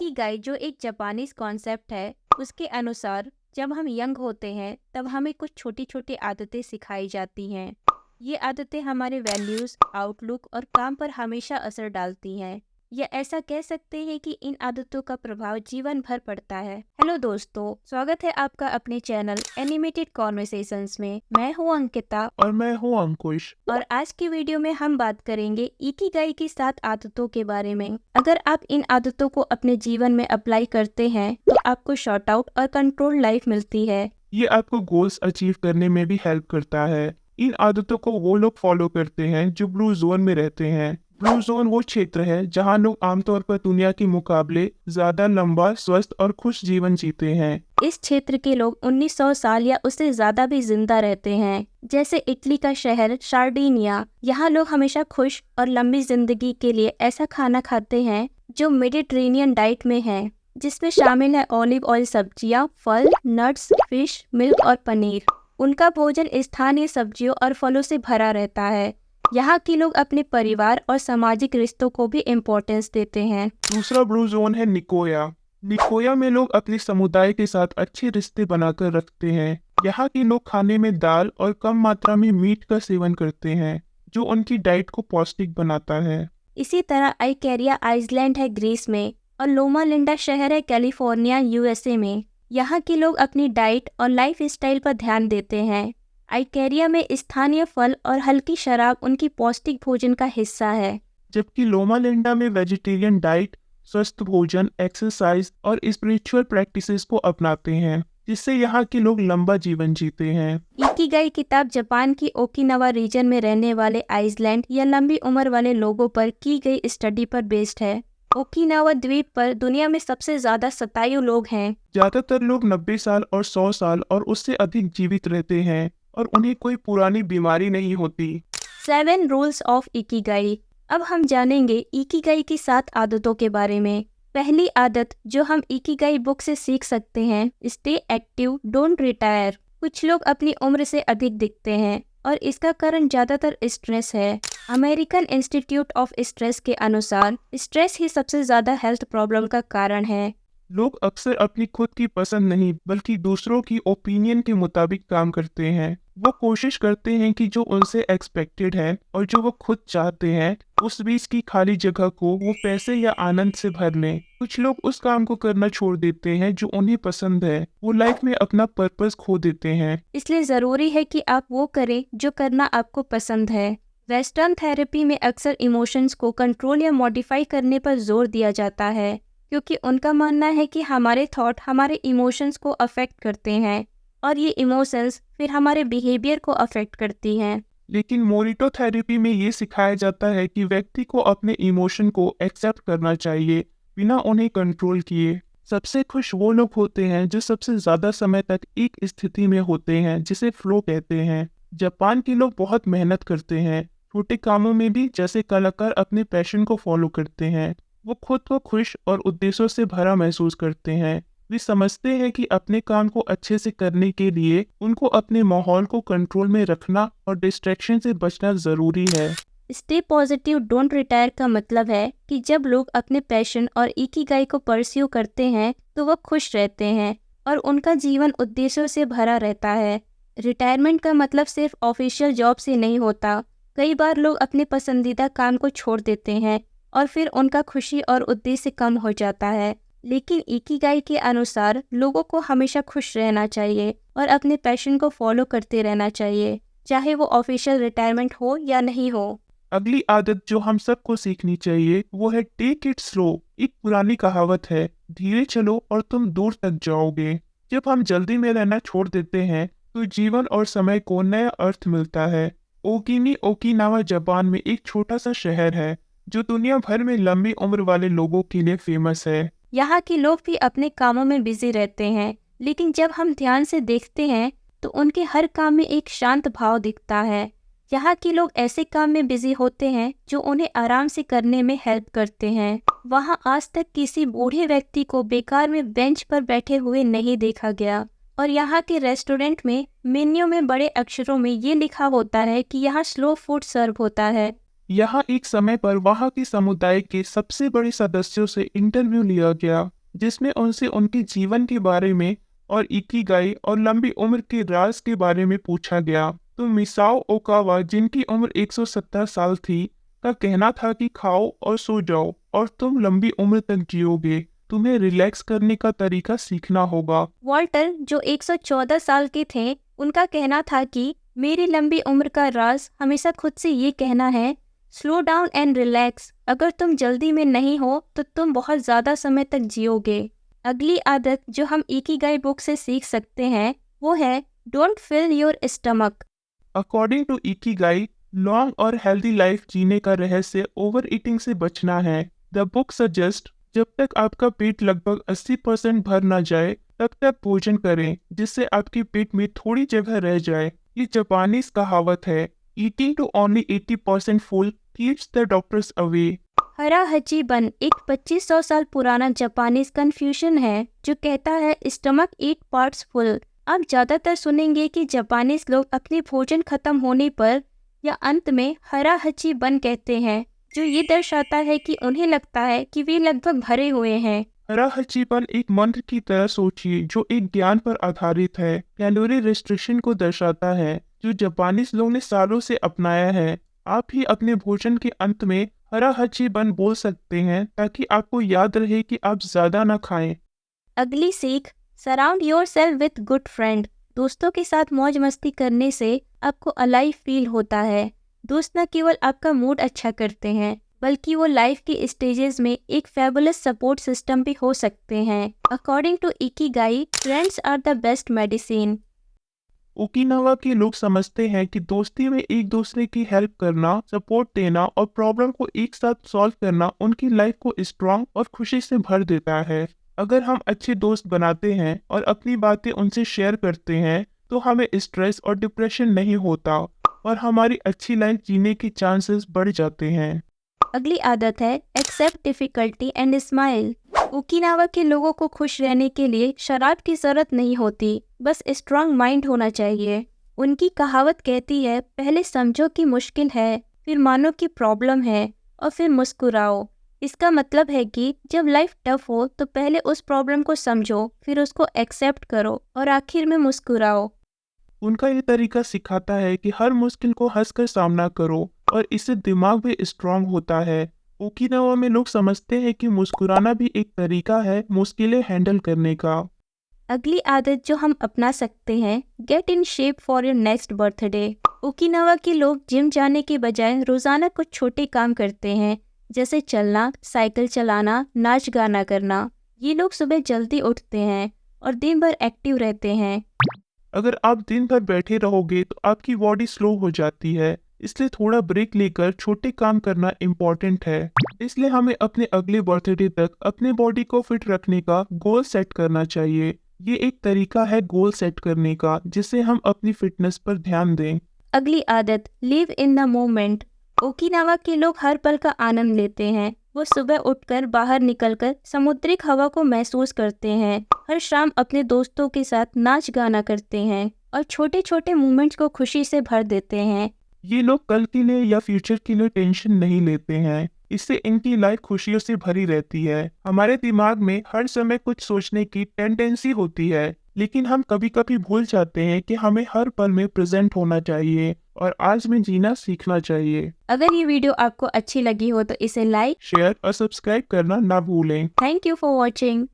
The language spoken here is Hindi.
इकिगाई जो एक जापानीज कॉन्सेप्ट है, उसके अनुसार जब हम यंग होते हैं तब हमें कुछ छोटी छोटी आदतें सिखाई जाती हैं। ये आदतें हमारे वैल्यूज, आउटलुक और काम पर हमेशा असर डालती हैं। या ऐसा कह सकते हैं कि इन आदतों का प्रभाव जीवन भर पड़ता है। हेलो दोस्तों, स्वागत है आपका अपने चैनल एनिमेटेड कॉन्वर्सेशंस में। मैं हूँ अंकिता और मैं हूँ अंकुश। और आज की वीडियो में हम बात करेंगे इकिगाई की 7 आदतों के बारे में। अगर आप इन आदतों को अपने जीवन में अप्लाई करते हैं तो आपको शॉर्ट आउट और कंट्रोल लाइफ मिलती है। ये आपको गोल्स अचीव करने में भी हेल्प करता है। इन आदतों को वो लोग फॉलो करते हैं जो ब्लू जोन में रहते हैं। ब्लू जोन वो क्षेत्र है जहाँ लोग आमतौर पर दुनिया के मुकाबले ज्यादा लंबा, स्वस्थ और खुश जीवन जीते हैं। इस क्षेत्र के लोग 1900 साल या उससे ज्यादा भी जिंदा रहते हैं। जैसे इटली का शहर सार्डिनिया, यहाँ लोग हमेशा खुश और लंबी जिंदगी के लिए ऐसा खाना खाते हैं जो मेडिटेरेनियन डाइट में है, जिसमें शामिल है ऑलिव ऑयल, सब्जियां, फल, नट्स, फिश, मिल्क और पनीर। उनका भोजन स्थानीय सब्जियों और फलों से भरा रहता है। यहाँ के लोग अपने परिवार और सामाजिक रिश्तों को भी इम्पोर्टेंस देते हैं। दूसरा ब्लू जोन है निकोया। निकोया में लोग अपने समुदाय के साथ अच्छे रिश्ते बनाकर रखते हैं। यहाँ के लोग खाने में दाल और कम मात्रा में मीट का सेवन करते हैं, जो उनकी डाइट को पौष्टिक बनाता है। इसी तरह आइकेरिया आइसलैंड है ग्रीस में और लोमा लिंडा शहर है कैलिफोर्निया यूएसए में। यहाँ के लोग अपनी डाइट और लाइफ स्टाइल पर ध्यान देते हैं। आइकेरिया में स्थानीय फल और हल्की शराब उनकी पौष्टिक भोजन का हिस्सा है। जबकि लोमा लिंडा में वेजिटेरियन डाइट, स्वस्थ भोजन, एक्सरसाइज और स्पिरिचुअल प्रैक्टिसेस को अपनाते हैं, जिससे यहाँ के लोग लंबा जीवन जीते हैं। इकिगाई किताब जापान की ओकिनावा रीजन में रहने वाले आइसलैंड या लंबी उम्र वाले लोगों पर की गई स्टडी पर बेस्ड है। ओकिनावा द्वीप पर दुनिया में सबसे ज्यादा 27 लोग हैं। ज्यादातर लोग 90 साल और 100 साल और उससे अधिक जीवित रहते हैं और उन्हें कोई पुरानी बीमारी नहीं होती। 7 रूल्स ऑफ इकिगाई। अब हम जानेंगे इकिगाई की 7 आदतों के बारे में। पहली आदत जो हम इकिगाई बुक से सीख सकते हैं, स्टे एक्टिव, डोंट रिटायर। कुछ लोग अपनी उम्र से अधिक दिखते हैं और इसका कारण ज्यादातर स्ट्रेस है। अमेरिकन इंस्टीट्यूट ऑफ स्ट्रेस के अनुसार स्ट्रेस ही सबसे ज्यादा हेल्थ प्रॉब्लम का कारण है। लोग अक्सर अपनी खुद की पसंद नहीं बल्कि दूसरों की ओपिनियन के मुताबिक काम करते हैं। वो कोशिश करते हैं कि जो उनसे एक्सपेक्टेड है और जो वो खुद चाहते हैं, उस बीच की खाली जगह को वो पैसे या आनंद से भर लें। कुछ लोग उस काम को करना छोड़ देते हैं जो उन्हें पसंद है। वो लाइफ में अपना पर्पस खो देते हैं। इसलिए जरूरी है कि आप वो करें जो करना आपको पसंद है। वेस्टर्न थेरेपी में अक्सर इमोशंस को कंट्रोल या मॉडिफाई करने पर जोर दिया जाता है, क्योंकि उनका मानना है कि हमारे थॉट हमारे इमोशंस को अफेक्ट करते हैं और ये इमोशंस फिर हमारे बिहेवियर को अफेक्ट करती हैं। लेकिन मोरिटो थेरेपी में ये सिखाया जाता है कि व्यक्ति को अपने इमोशन को एक्सेप्ट करना चाहिए, बिना उन्हें कंट्रोल किए। सबसे खुश वो लोग होते हैं जो सबसे ज्यादा समय तक एक स्थिति में होते हैं, जिसे फ्लो कहते हैं। जापान के लोग बहुत मेहनत करते हैं, छोटे कामों में भी। जैसे कलाकार अपने पैशन को फॉलो करते हैं। वो खुद को खुश और उद्देश्यों से भरा महसूस करते हैं। वे समझते हैं कि अपने काम को अच्छे से करने के लिए उनको अपने माहौल को कंट्रोल में रखना और डिस्ट्रैक्शन से बचना जरूरी है। स्टे पॉजिटिव, डोंट रिटायर का मतलब है कि जब लोग अपने पैशन और इकिगाई को परस्यू करते हैं तो वो खुश रहते हैं और उनका जीवन उद्देश्यों से भरा रहता है। रिटायरमेंट का मतलब सिर्फ ऑफिशियल जॉब से नहीं होता। कई बार लोग अपने पसंदीदा काम को छोड़ देते हैं और फिर उनका खुशी और उद्देश्य कम हो जाता है। लेकिन इकिगाई के अनुसार लोगों को हमेशा खुश रहना चाहिए और अपने पैशन को फॉलो करते रहना चाहिए, चाहे वो ऑफिशियल रिटायरमेंट हो या नहीं हो। अगली आदत जो हम सबको सीखनी चाहिए वो है टेक इट स्लो। एक पुरानी कहावत है, धीरे चलो और तुम दूर तक जाओगे। जब हम जल्दी में रहना छोड़ देते हैं तो जीवन और समय को नया अर्थ मिलता है। ओकिनी ओकिनावा जापान में एक छोटा सा शहर है जो दुनिया भर में लंबी उम्र वाले लोगों के लिए फेमस है। यहाँ के लोग भी अपने कामों में बिजी रहते हैं, लेकिन जब हम ध्यान से देखते हैं तो उनके हर काम में एक शांत भाव दिखता है। यहाँ के लोग ऐसे काम में बिजी होते हैं जो उन्हें आराम से करने में हेल्प करते हैं। वहाँ आज तक किसी बूढ़े व्यक्ति को बेकार में बेंच पर बैठे हुए नहीं देखा गया और यहाँ के रेस्टोरेंट में मेन्यू में बड़े अक्षरों में ये लिखा होता है कि यहाँ स्लो फूड सर्व होता है। यहाँ एक समय पर वहाँ के समुदाय के सबसे बड़े सदस्यों से इंटरव्यू लिया गया। जिसमें उनसे उनके जीवन के बारे में और इकिगाई और लंबी उम्र के राज के बारे में पूछा गया। तो मिसाओ ओकावा, जिनकी उम्र 170 साल थी, का कहना था कि खाओ और सो जाओ और तुम लंबी उम्र तक जियोगे। तुम्हें रिलैक्स करने का तरीका सीखना होगा। वॉल्टर, जो 114 साल के थे, उनका कहना था कि मेरी लंबी उम्र का राज हमेशा खुद से ये कहना है, स्लो डाउन एंड रिलैक्स। अगर तुम जल्दी में नहीं हो तो तुम बहुत ज़्यादा समय तक जियोगे। अगली आदत जो हम इकिगाई बुक से सीख सकते हैं वो है don't fill your stomach. According to Ikigai, long और हेल्दी लाइफ जीने का रहस्य ओवर ईटिंग से बचना है। द बुक सजेस्ट जब तक आपका पेट लगभग 80% भर ना जाए तब तक भोजन करें, जिससे आपके पेट में थोड़ी जगह रह जाए। ये जापानीज कहावत है, eating to only 80% full keeps the doctors away. हरा हची बन एक 2500 साल पुराना जापानीज कन्फ्यूजन है जो कहता है स्टमक 8 पार्ट्स फुल। आप ज़्यादातर सुनेंगे कि जापानीज लोग अपने भोजन खत्म होने पर या अंत में हरा हची बन कहते हैं, जो ये दर्शाता है कि उन्हें लगता है कि वे लगभग भरे हुए हैं। हरा हचीपन एक मंत्र की तरह सोचिए जो एक ज्ञान पर आधारित है। कैलोरी रिस्ट्रिक्शन को दर्शाता है जो जापानीज लोगों ने सालों से अपनाया है। आप ही अपने भोजन के अंत में हरा हचीपन बोल सकते हैं ताकि आपको याद रहे कि आप ज्यादा ना खाएं। अगली सीख, surround your self with good friend. दोस्तों के साथ मौज मस्ती करने से आपको अलाइव फील होता है। दोस्त न केवल आपका मूड अच्छा करते हैं बल्कि वो लाइफ के स्टेजेस में एक फैबुलस सपोर्ट सिस्टम भी हो सकते हैं। According to Ikigai, friends are the best medicine. Okinawa के लोग समझते हैं कि दोस्ती में एक दूसरे की हेल्प करना, सपोर्ट देना और प्रॉब्लम को एक साथ सॉल्व करना उनकी लाइफ को स्ट्रांग और खुशी से भर देता है। अगर हम अच्छे दोस्त बनाते हैं और अपनी बातें उनसे शेयर करते हैं तो हमें स्ट्रेस और डिप्रेशन नहीं होता और हमारी अच्छी लाइफ जीने के चांसेस बढ़ जाते हैं। अगली आदत है accept difficulty and smile. Okinawa के लोगों को खुश रहने के लिए शराब की जरूरत नहीं होती, बस स्ट्रांग माइंड होना चाहिए। उनकी कहावत कहती है, पहले समझो कि मुश्किल है, फिर मानो कि प्रॉब्लम है और फिर मुस्कुराओ। इसका मतलब है कि जब लाइफ टफ हो तो पहले उस प्रॉब्लम को समझो, फिर उसको एक्सेप्ट करो और आखिर में मुस्कुराओ। उनका ये तरीका सिखाता है कि हर मुश्किल को हंसकर सामना करो और इससे दिमाग भी स्ट्रांग होता है। ओकिनावा में लोग समझते हैं कि मुस्कुराना भी एक तरीका है मुश्किलें हैंडल करने का। अगली आदत जो हम अपना सकते हैं, get in shape for your next birthday. Okinawa के लोग जिम जाने के बजाय रोजाना कुछ छोटे काम करते हैं, जैसे चलना, साइकिल चलाना, नाच गाना करना। ये लोग सुबह जल्दी उठते हैं और दिन भर एक्टिव रहते हैं। अगर आप दिन भर बैठे रहोगे तो आपकी बॉडी स्लो हो जाती है, इसलिए थोड़ा ब्रेक लेकर छोटे काम करना इम्पोर्टेंट है। इसलिए हमें अपने अगले बर्थडे तक अपने बॉडी को फिट रखने का गोल सेट करना चाहिए। ये एक तरीका है गोल सेट करने का जिससे हम अपनी फिटनेस पर ध्यान दें। अगली आदत, live in the moment. Okinawa के लोग हर पल का आनंद लेते हैं। वो सुबह उठकर बाहर निकलकर समुद्रिक हवा को महसूस करते हैं, हर शाम अपने दोस्तों के साथ नाच गाना करते हैं और छोटे छोटे मोमेंट्स को खुशी से भर देते हैं। ये लोग कल के लिए या फ्यूचर के लिए टेंशन नहीं लेते हैं, इससे इनकी लाइफ खुशियों से भरी रहती है। हमारे दिमाग में हर समय कुछ सोचने की टेंडेंसी होती है, लेकिन हम कभी कभी भूल जाते हैं कि हमें हर पल में प्रेजेंट होना चाहिए और आज में जीना सीखना चाहिए। अगर ये वीडियो आपको अच्छी लगी हो तो इसे लाइक, शेयर और सब्सक्राइब करना ना भूलें। Thank you for watching.